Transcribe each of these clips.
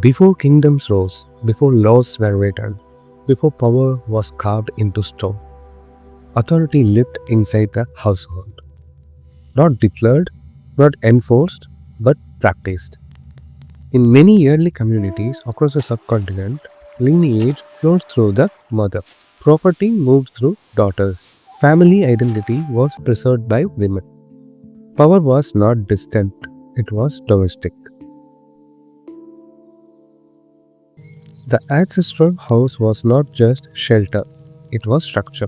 Before kingdoms rose, before laws were written, before power was carved into stone, authority lived inside the household. Not declared, not enforced, but practiced. In many early communities across the subcontinent, lineage flowed through the mother. Property moved through daughters. Family identity was preserved by women. Power was not distant, it was domestic. The ancestral house was not just shelter, it was structure.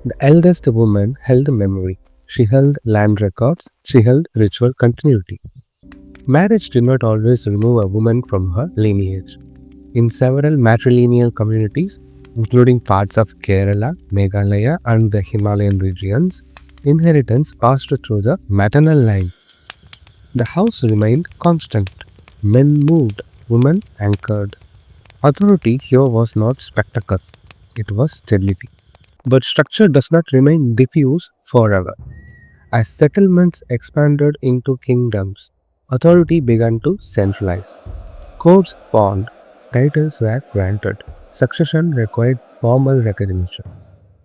The eldest woman held memory. She held land records, she held ritual continuity. Marriage did not always remove a woman from her lineage. In several matrilineal communities, including parts of Kerala, Meghalaya, and the Himalayan regions, inheritance passed through the maternal line. The house remained constant. Men moved, women anchored. Authority here was not spectacle, it was stability. But structure does not remain diffuse forever. As settlements expanded into kingdoms, authority began to centralize. Courts formed, titles were granted, succession required formal recognition.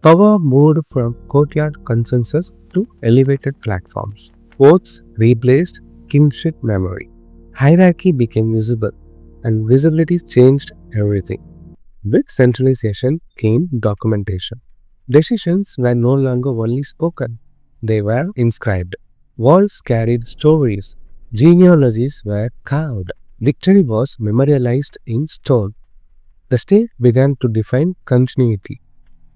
Power moved from courtyard consensus to elevated platforms. Oaths replaced kinship memory. Hierarchy became visible, and visibility changed everything. With centralization came documentation. Decisions were no longer only spoken, they were inscribed. Walls carried stories, genealogies were carved, victory was memorialized in stone. The state began to define continuity.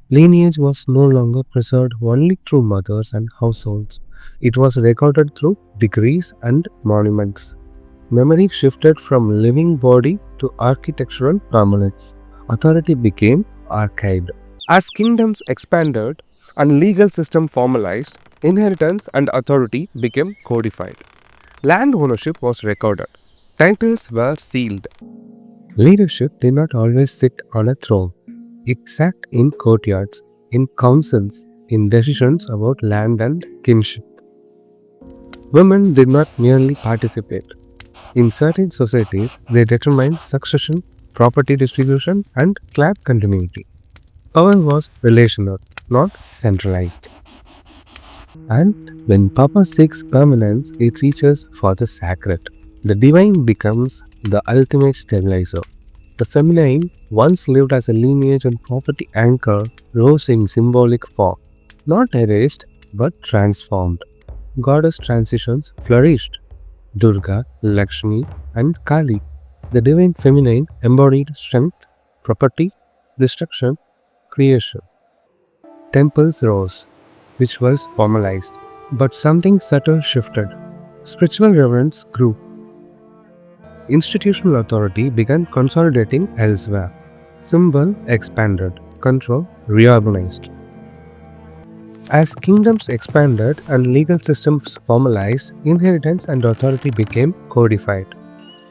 Lineage was no longer preserved only through mothers and households, it was recorded through degrees and monuments. Memory shifted from living body to architectural permanence. Authority became archived. As kingdoms expanded and legal system formalized, inheritance and authority became codified. Land ownership was recorded. Titles were sealed. Leadership did not always sit on a throne. It sat in courtyards, in councils, in decisions about land and kinship. Women did not merely participate. In certain societies, they determined succession, property distribution, and clan continuity. Power was relational, not centralized. And when power seeks permanence, it reaches for the sacred. The divine becomes the ultimate stabilizer. The feminine, once lived as a lineage and property anchor, rose in symbolic form, not erased but transformed. Goddess transitions flourished. Durga, Lakshmi, and Kali. The divine feminine embodied strength, property, destruction, creation. Temples rose, which was formalized, but something subtle shifted. Spiritual reverence grew. Institutional authority began consolidating elsewhere. Symbol expanded, control reorganized. As kingdoms expanded and legal systems formalized, inheritance and authority became codified.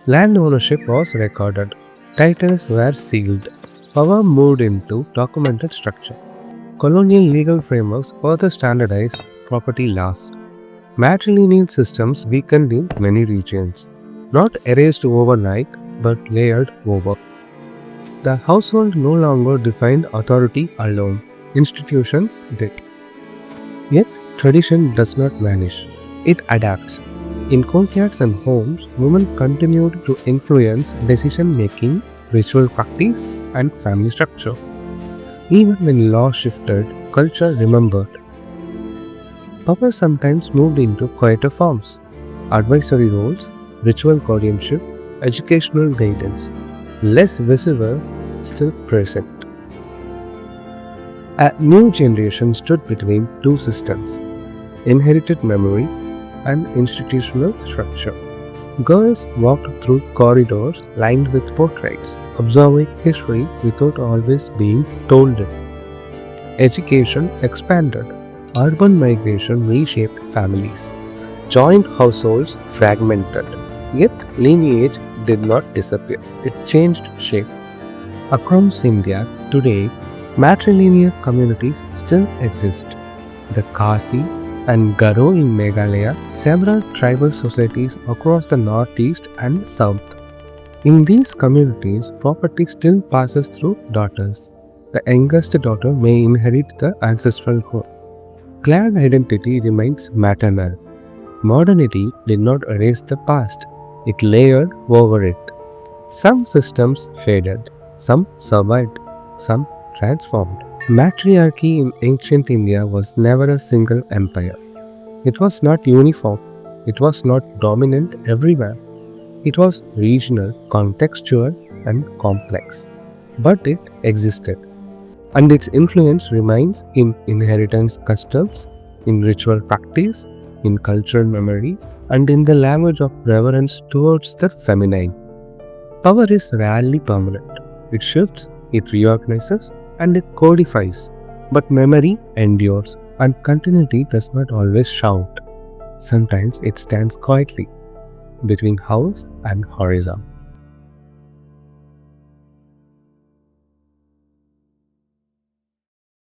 Land ownership was recorded. Titles were sealed. Power moved into documented structure. Colonial legal frameworks further standardized property laws. Matrilineal systems weakened in many regions, not erased overnight but layered over. The household no longer defined authority alone, institutions did. Yet, tradition does not vanish, it adapts. In courtyards and homes, women continued to influence decision making, ritual practice, and family structure. Even when law shifted, culture remembered. Power sometimes moved into quieter forms: advisory roles, ritual guardianship, educational guidance, less visible, still present. A new generation stood between two systems: inherited memory and institutional structure. Girls walked through corridors lined with portraits, observing history without always being told it. Education expanded. Urban migration reshaped families. Joint households fragmented. Yet lineage did not disappear, it changed shape. Across India, today, matrilineal communities still exist. The Khasi and Garo in Meghalaya, several tribal societies across the northeast and south. In these communities, property still passes through daughters. The youngest daughter may inherit the ancestral home. Clan identity remains maternal. Modernity did not erase the past, it layered over it. Some systems faded, some survived, some transformed. Matriarchy in ancient India was never a single empire. It was not uniform, it was not dominant everywhere. It was regional, contextual, and complex. But it existed, and its influence remains in inheritance customs, in ritual practice, in cultural memory, and in the language of reverence towards the feminine. Power is rarely permanent. It shifts, it reorganizes, and it codifies. But memory endures, and continuity does not always shout. Sometimes it stands quietly between house and horizon.